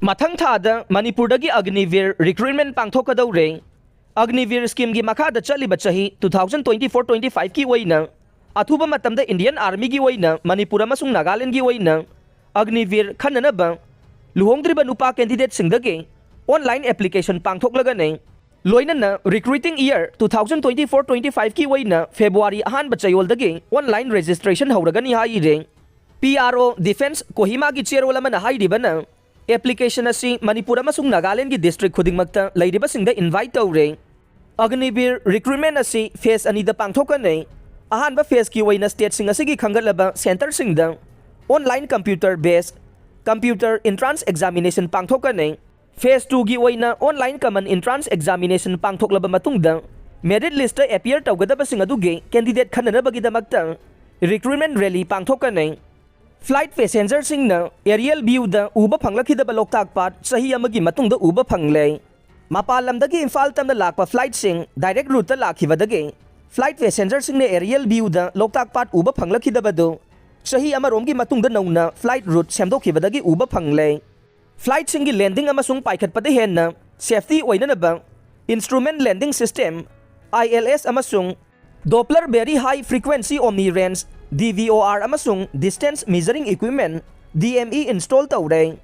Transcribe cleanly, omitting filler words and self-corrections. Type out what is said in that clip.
Mathang Thada Manipur dagi Agniveer Recruitment Pangthokkadouri Agniveer scheme gi makha da chaliba chahi 2024-25 ki oina athuba matamda Indian Army gi oina Manipur amasung Nagaland gi oina Agniveer khananaba luhongdriba nupa candidate singdagi online application pangthoklaga nei loinana recruiting year 2024-25 ki oina February ahanba chayoldagi online registration hawragani haire PRO Defense Kohima gi chairwala mana hairibana application asi Manipur amasung Nagaland gi district khudingmakta leiribasingda invite tawre Agniveer recruitment asi phase ani da pangthokane ahanba phase ki oina state sing asigi khangalaba center singda online computer based computer entrance examination pangthokane phase 2 gi oina online common entrance examination pangthoklaba matungda merit list ta appear tawgadaba sing aduge candidate khananabagi damakta recruitment rally pangthokane Flight passenger singna aerial view da uba phanglakidaba loktak pat sahi amagi matungda uba phangle mapalamdagi Imphal tamda lakpa flight sing direct route ta lakhibadagi flight passenger singna aerial view da loktak pat uba phanglakidaba do sahi amaromgi matungda nauna flight route semdokhibadagi uba phangle flight singi landing amasung paikhatpada henna safety oinanaba instrument landing system ILS amasung Doppler very high frequency omni range DVOR amasung distance measuring equipment DME install tawre